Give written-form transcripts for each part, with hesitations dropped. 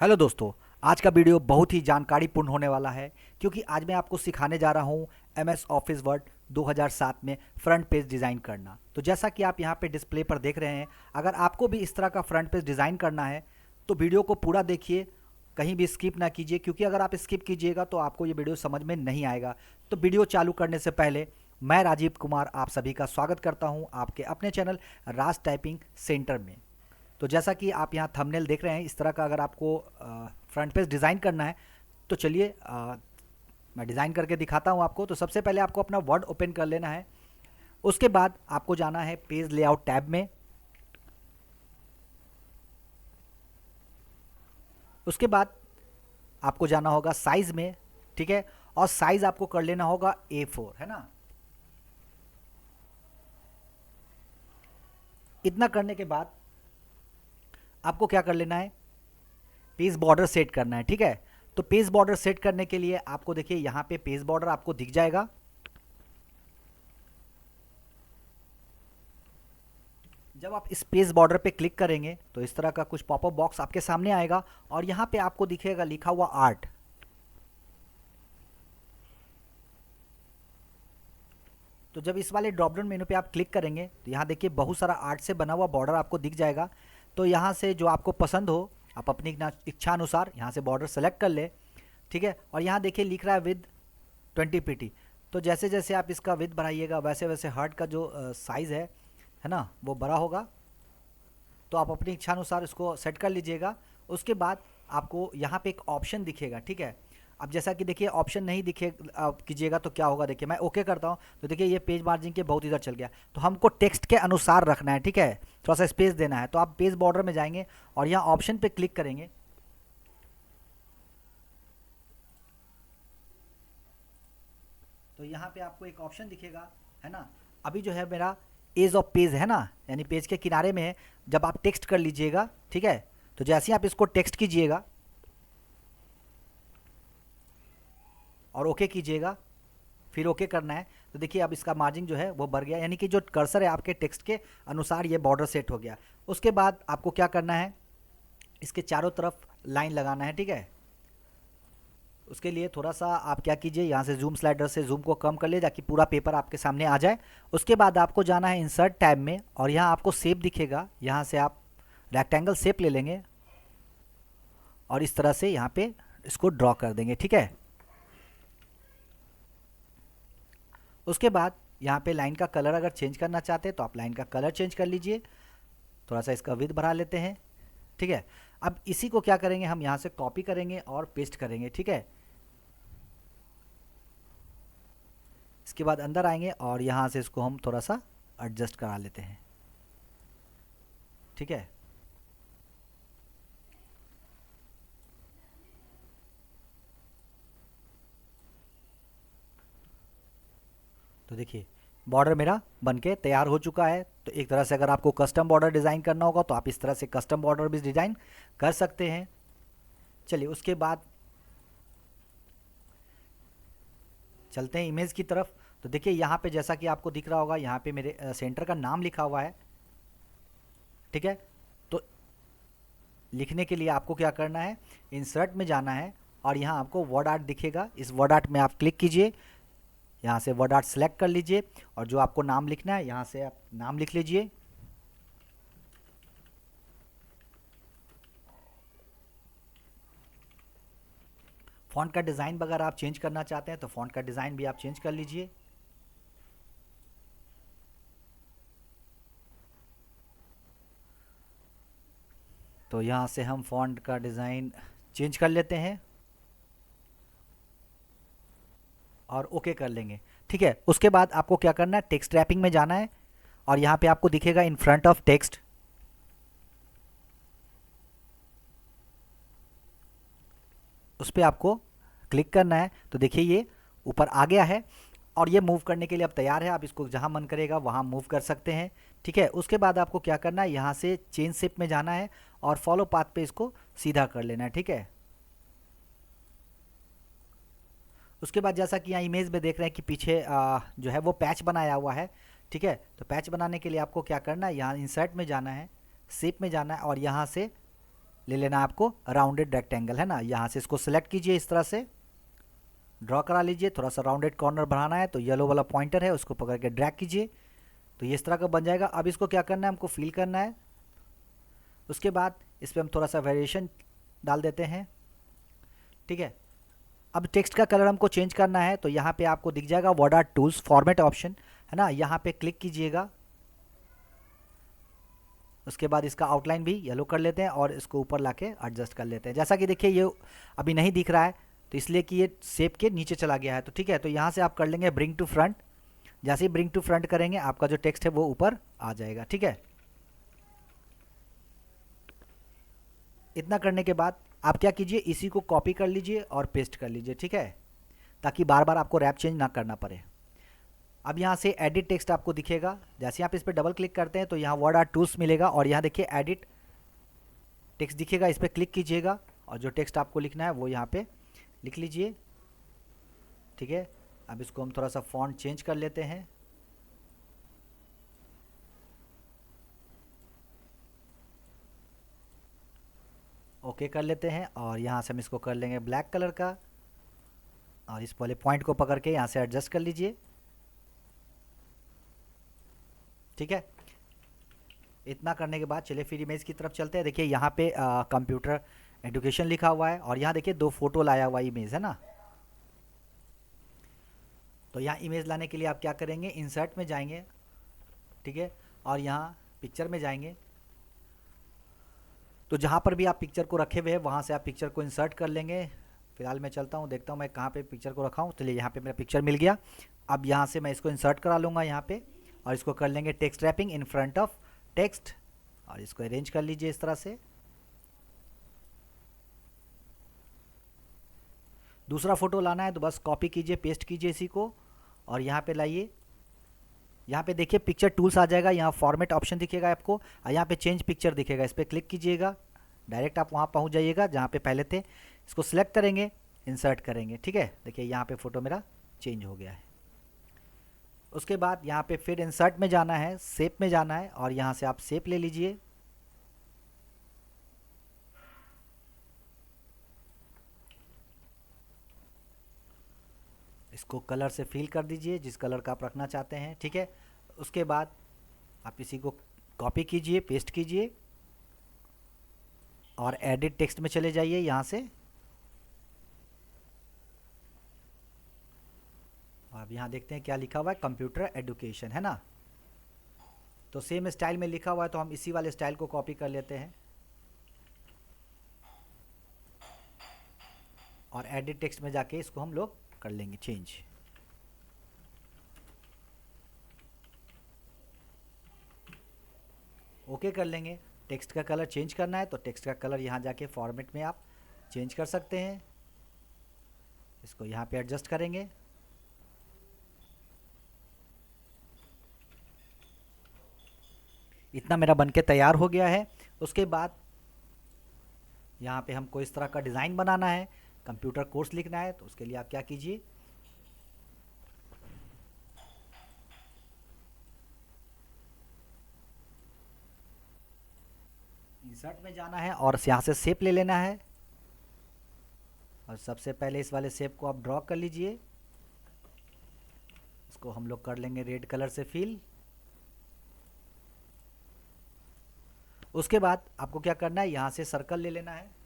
Hello दोस्तों। आज का वीडियो बहुत ही जानकारीपूर्ण होने वाला है क्योंकि आज मैं आपको सिखाने जा रहा हूँ एमएस ऑफिस वर्ड 2007 में फ्रंट पेज डिज़ाइन करना। तो जैसा कि आप यहाँ पे डिस्प्ले पर देख रहे हैं, अगर आपको भी इस तरह का फ्रंट पेज डिज़ाइन करना है तो वीडियो को पूरा देखिए, कहीं भी स्किप ना कीजिए, क्योंकि अगर आप स्किप कीजिएगा तो आपको ये वीडियो समझ में नहीं आएगा। तो वीडियो चालू करने से पहले मैं राजीव कुमार आप सभी का स्वागत करता हूँ आपके अपने चैनल राज टाइपिंग सेंटर में। तो जैसा कि आप यहाँ थंबनेल देख रहे हैं, इस तरह का अगर आपको फ्रंट पेज डिज़ाइन करना है तो चलिए मैं डिज़ाइन करके दिखाता हूँ आपको। तो सबसे पहले आपको अपना वर्ड ओपन कर लेना है। उसके बाद आपको जाना है पेज लेआउट टैब में। उसके बाद आपको जाना होगा साइज़ में, ठीक है, और साइज़ आपको कर लेना होगा A4, है ना। इतना करने के बाद आपको क्या कर लेना है, पेज बॉर्डर सेट करना है, ठीक है। तो पेज बॉर्डर सेट करने के लिए आपको देखिए यहाँ पे पेज बॉर्डर आपको दिख जाएगा। जब आप इस पेज बॉर्डर पे क्लिक करेंगे तो इस तरह का कुछ पॉपअप बॉक्स आपके सामने आएगा और यहाँ पे आपको दिखेगा लिखा हुआ आर्ट। तो जब इस वाले ड्रॉप डाउन मेनू पे आप क्लिक करेंगे तो यहाँ देखिए बहुत सारा आर्ट से बना हुआ बॉर्डर आपको दिख जाएगा। तो यहाँ से जो आपको पसंद हो आप अपनी इच्छा अनुसार यहाँ से बॉर्डर सेलेक्ट कर ले, ठीक है। और यहाँ देखिए लिख रहा है विद 20 pt। तो जैसे जैसे आप इसका विद बढ़ाइएगा वैसे वैसे हार्ट का जो साइज़ है ना, वो बड़ा होगा। तो आप अपनी इच्छा अनुसार इसको सेट कर लीजिएगा। उसके बाद आपको यहाँ पे एक ऑप्शन दिखेगा, ठीक है। अब जैसा कि देखिए ऑप्शन नहीं दिखे कीजिएगा तो क्या होगा, देखिए मैं ओके करता हूँ तो देखिए ये पेज मार्जिन के बहुत इधर चल गया। तो हमको टेक्स्ट के अनुसार रखना है, ठीक है, थोड़ा सा स्पेस देना है। तो आप पेज बॉर्डर में जाएंगे और यहाँ ऑप्शन पे क्लिक करेंगे। तो यहाँ पे आपको एक ऑप्शन दिखेगा, है ना। अभी जो है मेरा एज ऑफ पेज है ना, यानी पेज के किनारे में है। जब आप टेक्स्ट कर लीजिएगा, ठीक है, तो जैसे ही आप इसको टेक्स्ट कीजिएगा और ओके कीजिएगा, फिर ओके करना है, तो देखिए अब इसका मार्जिन जो है वो बढ़ गया, यानी कि जो कर्सर है आपके टेक्स्ट के अनुसार ये बॉर्डर सेट हो गया। उसके बाद आपको क्या करना है, इसके चारों तरफ लाइन लगाना है, ठीक है। उसके लिए थोड़ा सा आप क्या कीजिए, यहाँ से जूम स्लाइडर से जूम को कम कर ले ताकि पूरा पेपर आपके सामने आ जाए। उसके बाद आपको जाना है इंसर्ट टैब में और यहाँ आपको शेप दिखेगा, यहाँ से आप रेक्टेंगल शेप ले लेंगे और इस तरह से यहाँ पे इसको ड्रॉ कर देंगे, ठीक है। उसके बाद यहाँ पे लाइन का कलर अगर चेंज करना चाहते हैं तो आप लाइन का कलर चेंज कर लीजिए। थोड़ा सा इसका विड्थ बढ़ा लेते हैं, ठीक है। अब इसी को क्या करेंगे, हम यहाँ से कॉपी करेंगे और पेस्ट करेंगे, ठीक है। इसके बाद अंदर आएंगे और यहाँ से इसको हम थोड़ा सा एडजस्ट करा लेते हैं, ठीक है। तो देखिए बॉर्डर मेरा बनके तैयार हो चुका है। तो एक तरह से अगर आपको कस्टम बॉर्डर डिज़ाइन करना होगा तो आप इस तरह से कस्टम बॉर्डर भी डिज़ाइन कर सकते हैं। चलिए उसके बाद चलते हैं इमेज की तरफ। तो देखिए यहाँ पे जैसा कि आपको दिख रहा होगा, यहाँ पे मेरे सेंटर का नाम लिखा हुआ है, ठीक है। तो लिखने के लिए आपको क्या करना है, इंसर्ट में जाना है और यहाँ आपको वर्ड आर्ट दिखेगा, इस वर्ड आर्ट में आप क्लिक कीजिए। यहाँ से वर्ड आर्ट सेलेक्ट कर लीजिए और जो आपको नाम लिखना है यहाँ से आप नाम लिख लीजिए। फ़ॉन्ट का डिज़ाइन अगर आप चेंज करना चाहते हैं तो फ़ॉन्ट का डिज़ाइन भी आप चेंज कर लीजिए। तो यहाँ से हम फ़ॉन्ट का डिज़ाइन चेंज कर लेते हैं और ओके कर लेंगे, ठीक है। उसके बाद आपको क्या करना है, टेक्स्ट रैपिंग में जाना है और यहाँ पे आपको दिखेगा इन फ्रंट ऑफ टेक्स्ट, उस पर आपको क्लिक करना है। तो देखिए ये ऊपर आ गया है और ये मूव करने के लिए अब तैयार है। आप इसको जहाँ मन करेगा वहाँ मूव कर सकते हैं, ठीक है। उसके बाद आपको क्या करना है, यहाँ से चेंज शेप में जाना है और फॉलो पाथ पे इसको सीधा कर लेना है, ठीक है। उसके बाद जैसा कि यहाँ इमेज में देख रहे हैं कि पीछे जो है वो पैच बनाया हुआ है, ठीक है। तो पैच बनाने के लिए आपको क्या करना है, यहाँ इंसर्ट में जाना है, शेप में जाना है और यहाँ से ले लेना है आपको राउंडेड रेक्टेंगल, है ना। यहाँ से इसको सिलेक्ट कीजिए, इस तरह से ड्रॉ करा लीजिए। थोड़ा सा राउंडेड कॉर्नर बनाना है तो येलो वाला पॉइंटर है उसको पकड़ के ड्रैग कीजिए, तो ये इस तरह का बन जाएगा। अब इसको क्या करना है, हमको फिल करना है। उसके बाद इस पर हम थोड़ा सा वेरिएशन डाल देते हैं, ठीक है। अब टेक्स्ट का कलर हमको चेंज करना है, तो यहाँ पे आपको दिख जाएगा word art tools format option, है ना। यहाँ पे क्लिक कीजिएगा। उसके बाद इसका आउटलाइन भी येलो कर लेते हैं और इसको ऊपर लाके एडजस्ट कर लेते हैं। जैसा कि देखिए ये अभी नहीं दिख रहा है तो इसलिए कि ये शेप के नीचे चला गया है, तो ठीक है। तो यहाँ से आप कर लेंगे ब्रिंग टू फ्रंट। जैसे ही ब्रिंग टू फ्रंट करेंगे आपका जो टेक्स्ट है वो ऊपर आ जाएगा, ठीक है। इतना करने के बाद आप क्या कीजिए, इसी को कॉपी कर लीजिए और पेस्ट कर लीजिए, ठीक है, ताकि बार बार आपको रैप चेंज ना करना पड़े। अब यहाँ से एडिट टेक्स्ट आपको दिखेगा। जैसे आप इस पर डबल क्लिक करते हैं तो यहाँ वर्ड आर्ट टूल्स मिलेगा और यहाँ देखिए एडिट टेक्स्ट दिखेगा, इस पर क्लिक कीजिएगा और जो टेक्स्ट आपको लिखना है वो यहाँ पे लिख लीजिए, ठीक है। अब इसको हम थोड़ा सा फॉन्ट चेंज कर लेते हैं। ओके कर लेते हैं और यहाँ से हम इसको कर लेंगे ब्लैक कलर का और इस वाले पॉइंट को पकड़ के यहाँ से एडजस्ट कर लीजिए, ठीक है। इतना करने के बाद चलिए फिर इमेज की तरफ चलते हैं। देखिए यहाँ पे कंप्यूटर एजुकेशन लिखा हुआ है और यहाँ देखिए 2 फोटो लाया हुआ इमेज, है ना। तो यहाँ इमेज लाने के लिए आप क्या करेंगे, इंसर्ट में जाएंगे, ठीक है, और यहाँ पिक्चर में जाएंगे। तो जहाँ पर भी आप पिक्चर को रखे हुए हैं वहाँ से आप पिक्चर को इंसर्ट कर लेंगे। फिलहाल मैं चलता हूँ, देखता हूँ मैं कहाँ पे पिक्चर को रखा हूँ। चलिए यहाँ पे मेरा पिक्चर मिल गया। अब यहाँ से मैं इसको इंसर्ट करा लूँगा यहाँ पे और इसको कर लेंगे text wrapping in front of text और इसको अरेंज कर लीजिए इस तरह से। दूसरा फोटो लाना है तो बस कॉपी कीजिए, पेस्ट कीजिए इसी को और यहाँ पे लाइए। यहाँ पे देखिए पिक्चर टूल्स आ जाएगा, यहाँ फॉर्मेट ऑप्शन दिखेगा आपको और यहाँ पे चेंज पिक्चर दिखेगा, इस पर क्लिक कीजिएगा। डायरेक्ट आप वहाँ पहुँच जाइएगा जहाँ पे पहले थे। इसको सिलेक्ट करेंगे, इंसर्ट करेंगे, ठीक है। देखिए यहाँ पे फ़ोटो मेरा चेंज हो गया है। उसके बाद यहाँ पे फिर इंसर्ट में जाना है, शेप में जाना है और यहाँ से आप शेप ले लीजिए। इसको कलर से फिल कर दीजिए जिस कलर का आप रखना चाहते हैं, ठीक है। उसके बाद आप इसी को कॉपी कीजिए, पेस्ट कीजिए और एडिट टेक्स्ट में चले जाइए यहाँ से। अब यहाँ देखते हैं क्या लिखा हुआ है, कंप्यूटर एजुकेशन, है ना। तो सेम स्टाइल में लिखा हुआ है तो हम इसी वाले स्टाइल को कॉपी कर लेते हैं और एडिट टेक्स्ट में जाके इसको हम लोग कर लेंगे चेंज। ओके कर लेंगे। टेक्स्ट का कलर चेंज करना है तो टेक्स्ट का कलर यहाँ जाके फॉर्मेट में आप चेंज कर सकते हैं। इसको यहाँ पे एडजस्ट करेंगे। इतना मेरा बनके तैयार हो गया है। उसके बाद यहाँ पे हमको इस तरह का डिज़ाइन बनाना है, कंप्यूटर कोर्स लिखना है, तो उसके लिए आप क्या कीजिए, इंसर्ट में जाना है और यहाँ से शेप ले लेना है और सबसे पहले इस वाले शेप को आप ड्रॉ कर लीजिए। इसको हम लोग कर लेंगे रेड कलर से फिल। उसके बाद आपको क्या करना है, यहाँ से सर्कल ले लेना है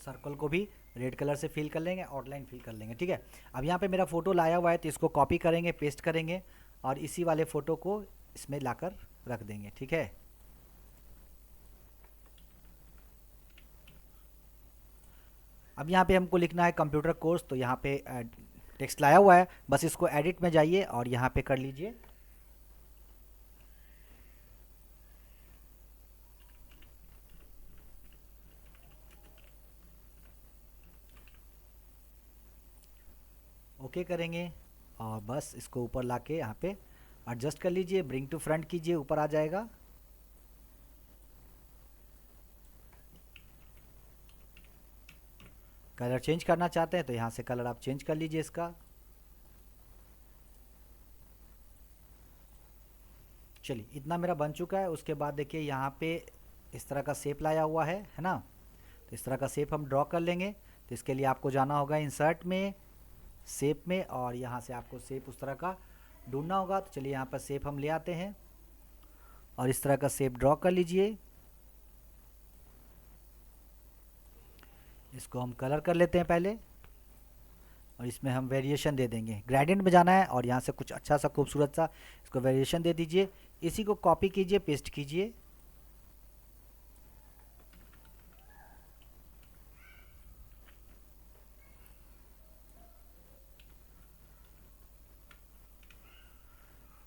सर्कल को भी रेड कलर से फिल कर लेंगे, आउटलाइन फिल कर लेंगे, ठीक है। अब यहाँ पे मेरा फ़ोटो लाया हुआ है तो इसको कॉपी करेंगे, पेस्ट करेंगे और इसी वाले फ़ोटो को इसमें लाकर रख देंगे, ठीक है। अब यहाँ पे हमको लिखना है कंप्यूटर कोर्स, तो यहाँ पे टेक्स्ट लाया हुआ है, बस इसको एडिट में जाइए और यहाँ पे कर लीजिए ओके करेंगे और बस इसको ऊपर लाके यहाँ पे एडजस्ट कर लीजिए, ब्रिंग टू फ्रंट कीजिए, ऊपर आ जाएगा। कलर चेंज करना चाहते हैं तो यहाँ से कलर आप चेंज कर लीजिए इसका। चलिए इतना मेरा बन चुका है। उसके बाद देखिए यहाँ पे इस तरह का शेप लाया हुआ है ना। तो इस तरह का शेप हम ड्रॉ कर लेंगे। तो इसके लिए आपको जाना होगा इंसर्ट में, शेप में, और यहाँ से आपको शेप उस तरह का ढूंढना होगा। तो चलिए यहाँ पर शेप हम ले आते हैं और इस तरह का शेप ड्रॉ कर लीजिए। इसको हम कलर कर लेते हैं पहले और इसमें हम वेरिएशन दे देंगे। ग्रेडियंट में जाना है और यहाँ से कुछ अच्छा सा खूबसूरत सा इसको वेरिएशन दे दीजिए। इसी को कॉपी कीजिए, पेस्ट कीजिए।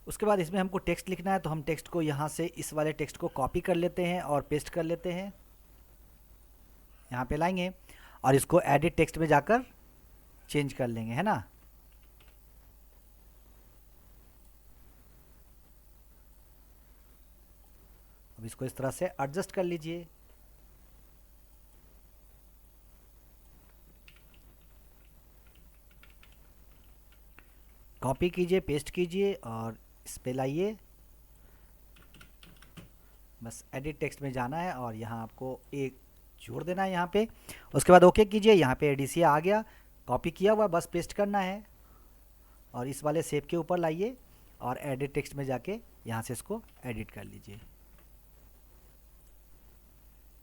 उसके बाद इसमें हमको टेक्स्ट लिखना है, तो हम टेक्स्ट को यहाँ से इस वाले टेक्स्ट को कॉपी कर लेते हैं और पेस्ट कर लेते हैं। यहाँ पे लाएंगे और इसको एडिट टेक्स्ट में जाकर चेंज कर लेंगे, है ना। अब इसको इस तरह से एडजस्ट कर लीजिए। कॉपी कीजिए, पेस्ट कीजिए और इस पे लाइए। बस एडिट टेक्स्ट में जाना है और यहाँ आपको एक जोड़ देना है यहाँ पे। उसके बाद ओके कीजिए। यहाँ पे एडीसी आ गया, कॉपी किया हुआ, बस पेस्ट करना है और इस वाले शेप के ऊपर लाइए और एडिट टेक्स्ट में जाके यहाँ से इसको एडिट कर लीजिए।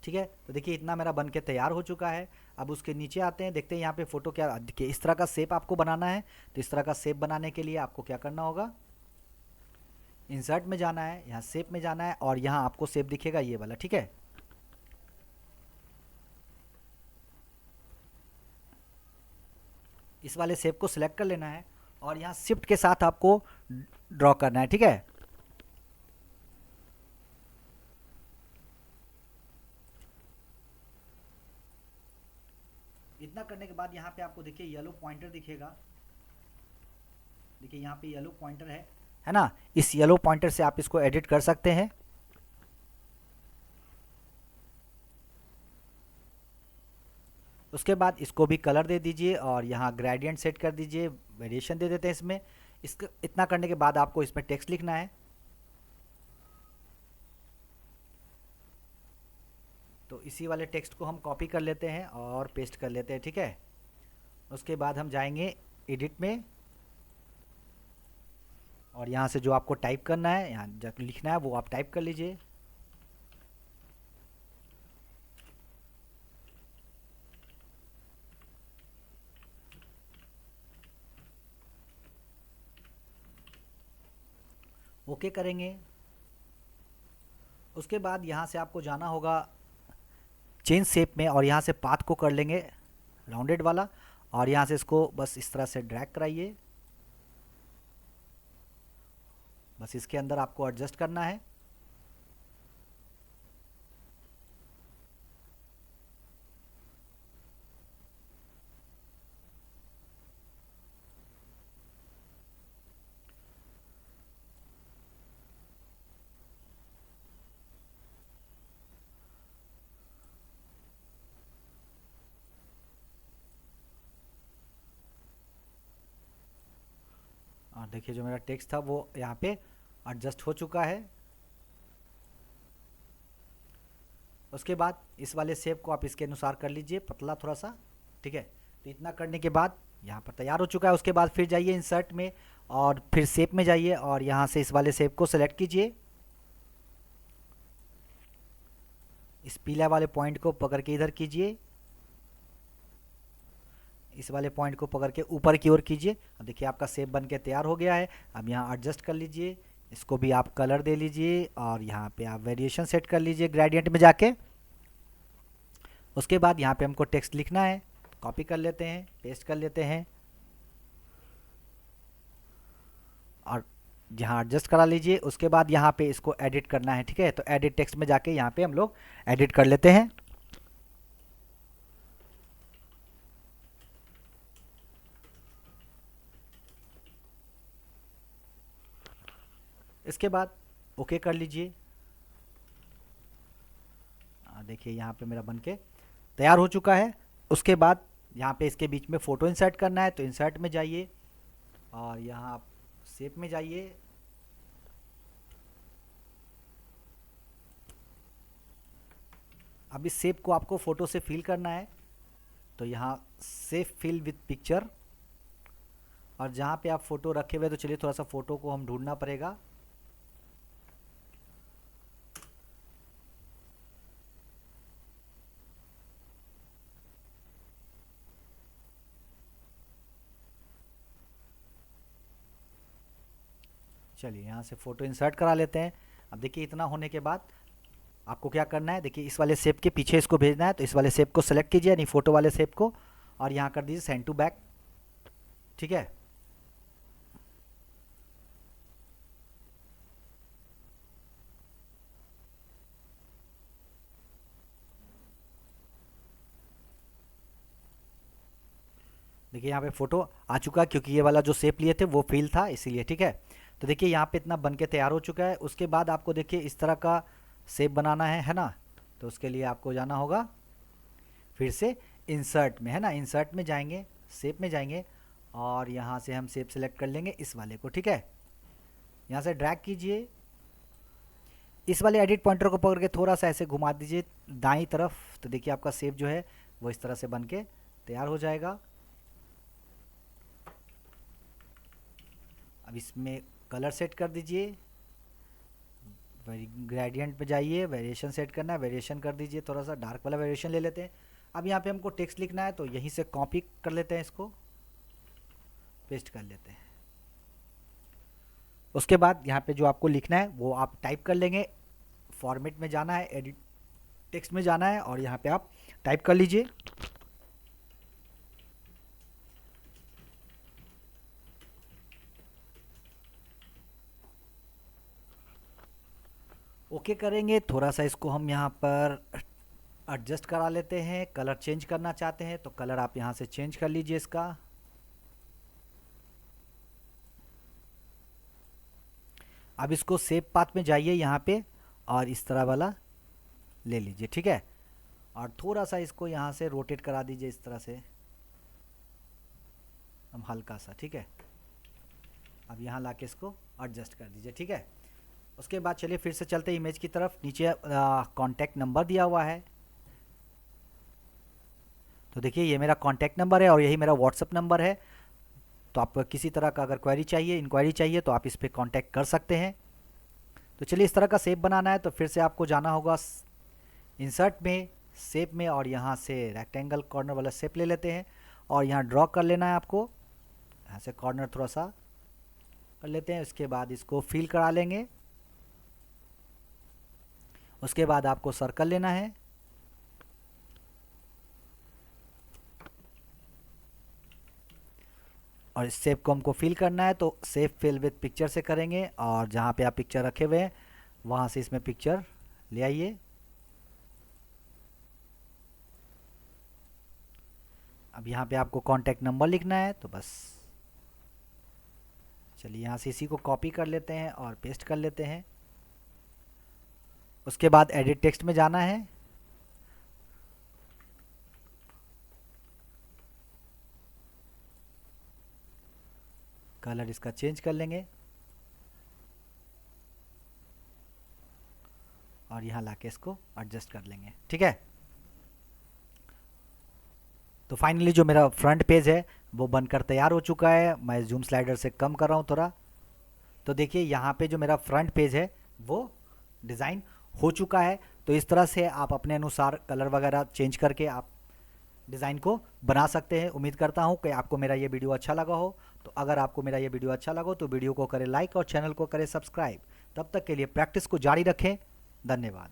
ठीक है, तो देखिए इतना मेरा बन के तैयार हो चुका है। अब उसके नीचे आते हैं, देखते हैं यहाँ पे फ़ोटो क्या। देखिए इस तरह का शेप आपको बनाना है। तो इस तरह का शेप बनाने के लिए आपको क्या करना होगा, इंसर्ट में जाना है, यहाँ शेप में जाना है और यहाँ आपको शेप दिखेगा ये वाला। ठीक है, इस वाले शेप को सिलेक्ट कर लेना है और यहाँ शिफ्ट के साथ आपको ड्रॉ करना है। ठीक है, इतना करने के बाद यहाँ पे आपको देखिए येलो पॉइंटर दिखेगा। देखिए यहाँ पे येलो पॉइंटर है ना। इस येलो पॉइंटर से आप इसको एडिट कर सकते हैं। उसके बाद इसको भी कलर दे दीजिए और यहाँ ग्रेडियंट सेट कर दीजिए, वेरिएशन दे देते हैं इसमें। इसका इतना करने के बाद आपको इसमें टेक्स्ट लिखना है। तो इसी वाले टेक्स्ट को हम कॉपी कर लेते हैं और पेस्ट कर लेते हैं। ठीक है, उसके बाद हम जाएंगे एडिट में और यहाँ से जो आपको टाइप करना है, यहाँ जो लिखना है वो आप टाइप कर लीजिए। ओके करेंगे। उसके बाद यहाँ से आपको जाना होगा चेंज शेप में और यहाँ से पाथ को कर लेंगे राउंडेड वाला और यहाँ से इसको बस इस तरह से ड्रैग कराइए। बस इसके अंदर आपको एडजस्ट करना है। और देखिए जो मेरा टेक्स्ट था वो यहाँ पे एडजस्ट हो चुका है। उसके बाद इस वाले शेप को आप इसके अनुसार कर लीजिए, पतला थोड़ा सा। ठीक है, तो इतना करने के बाद यहाँ पर तैयार हो चुका है। उसके बाद फिर जाइए इंसर्ट में और फिर शेप में जाइए और यहाँ से इस वाले शेप को सेलेक्ट कीजिए। इस पीला वाले पॉइंट को पकड़ के इधर कीजिए, इस वाले पॉइंट को पकड़ के ऊपर की ओर कीजिए। अब देखिए आपका शेप बन के तैयार हो गया है। अब यहाँ एडजस्ट कर लीजिए, इसको भी आप कलर दे लीजिए और यहाँ पे आप वेरिएशन सेट कर लीजिए ग्रेडियंट में जाके। उसके बाद यहाँ पे हमको टेक्स्ट लिखना है, कॉपी कर लेते हैं, पेस्ट कर लेते हैं और यहाँ एडजस्ट करा लीजिए। उसके बाद यहाँ पे इसको एडिट करना है। ठीक है, तो एडिट टेक्स्ट में जाके यहाँ पे हम लोग एडिट कर लेते हैं। इसके बाद ओके कर लीजिए। देखिए यहाँ पे मेरा बनके तैयार हो चुका है। उसके बाद यहाँ पे इसके बीच में फ़ोटो इंसर्ट करना है, तो इंसर्ट में जाइए और यहाँ आप शेप में जाइए। अब इस शेप को आपको फ़ोटो से फिल करना है, तो यहाँ सेफ फिल विथ पिक्चर, और जहाँ पे आप फ़ोटो रखे हुए, तो चलिए थोड़ा सा फ़ोटो को हम ढूंढना पड़ेगा। चलिए यहाँ से फ़ोटो इंसर्ट करा लेते हैं। अब देखिए इतना होने के बाद आपको क्या करना है, देखिए इस वाले शेप के पीछे इसको भेजना है, तो इस वाले शेप को सेलेक्ट कीजिए, यानी फ़ोटो वाले शेप को, और यहाँ कर दीजिए सेंड टू बैक। ठीक है, देखिए यहाँ पे फ़ोटो आ चुका है, क्योंकि ये वाला जो शेप लिए थे वो फिल था इसीलिए। ठीक है, तो देखिए यहाँ पे इतना बन के तैयार हो चुका है। उसके बाद आपको देखिए इस तरह का शेप बनाना है ना, तो उसके लिए आपको जाना होगा फिर से इंसर्ट में, है ना, इंसर्ट में जाएंगे, शेप में जाएंगे, और यहाँ से हम शेप सेलेक्ट कर लेंगे इस वाले को। ठीक है, यहाँ से ड्रैग कीजिए, इस वाले एडिट पॉइंटर को पकड़ के थोड़ा सा ऐसे घुमा दीजिए दाईं तरफ, तो देखिए आपका शेप जो है वो इस तरह से बन के तैयार हो जाएगा। अब इसमें कलर सेट कर दीजिए, ग्रेडियंट पे जाइए, वेरिएशन सेट करना है, वेरिएशन कर दीजिए, थोड़ा सा डार्क वाला वेरिएशन ले लेते हैं। अब यहाँ पे हमको टेक्स्ट लिखना है, तो यहीं से कॉपी कर लेते हैं, इसको पेस्ट कर लेते हैं। उसके बाद यहाँ पे जो आपको लिखना है वो आप टाइप कर लेंगे, फॉर्मेट में जाना है, एडिट टेक्स्ट में जाना है, और यहाँ पे आप टाइप कर लीजिए। ओके करेंगे, थोड़ा सा इसको हम यहाँ पर एडजस्ट करा लेते हैं। कलर चेंज करना चाहते हैं तो कलर आप यहाँ से चेंज कर लीजिए इसका। अब इसको शेप पाथ में जाइए यहाँ पे, और इस तरह वाला ले लीजिए। ठीक है, और थोड़ा सा इसको यहाँ से रोटेट करा दीजिए इस तरह से, हम हल्का सा। ठीक है, अब यहाँ लाके इसको एडजस्ट कर दीजिए। ठीक है, उसके बाद चलिए फिर से चलते हैं इमेज की तरफ। नीचे कॉन्टैक्ट नंबर दिया हुआ है, तो देखिए ये मेरा कॉन्टैक्ट नंबर है और यही मेरा व्हाट्सअप नंबर है। तो आपको किसी तरह का अगर क्वेरी चाहिए, इंक्वायरी चाहिए, तो आप इस पर कॉन्टैक्ट कर सकते हैं। तो चलिए इस तरह का शेप बनाना है, तो फिर से आपको जाना होगा इंसर्ट में, शेप में, और यहाँ से रेक्टेंगल कॉर्नर वाला शेप ले लेते हैं, और यहाँ ड्रॉ कर लेना है आपको। यहाँ से कॉर्नर थोड़ा सा कर लेते हैं, उसके बाद इसको फिल करा लेंगे। उसके बाद आपको सर्कल लेना है, और इस शेप को हमको फिल करना है, तो शेप फिल विथ पिक्चर से करेंगे, और जहाँ पे आप पिक्चर रखे हुए हैं वहाँ से इसमें पिक्चर ले आइए। अब यहाँ पे आपको कॉन्टैक्ट नंबर लिखना है, तो बस चलिए यहाँ से इसी को कॉपी कर लेते हैं और पेस्ट कर लेते हैं। उसके बाद एडिट टेक्स्ट में जाना है, कलर इसका चेंज कर लेंगे, और यहाँ लाके इसको एडजस्ट कर लेंगे। ठीक है, तो फाइनली जो मेरा फ्रंट पेज है वो बनकर तैयार हो चुका है। मैं जूम स्लाइडर से कम कर रहा हूँ थोड़ा, तो देखिए यहाँ पे जो मेरा फ्रंट पेज है वो डिज़ाइन हो चुका है। तो इस तरह से आप अपने अनुसार कलर वगैरह चेंज करके आप डिज़ाइन को बना सकते हैं। उम्मीद करता हूँ कि आपको मेरा ये वीडियो अच्छा लगा हो। तो अगर आपको मेरा ये वीडियो अच्छा लगा हो तो वीडियो को करें लाइक और चैनल को करें सब्सक्राइब। तब तक के लिए प्रैक्टिस को जारी रखें। धन्यवाद।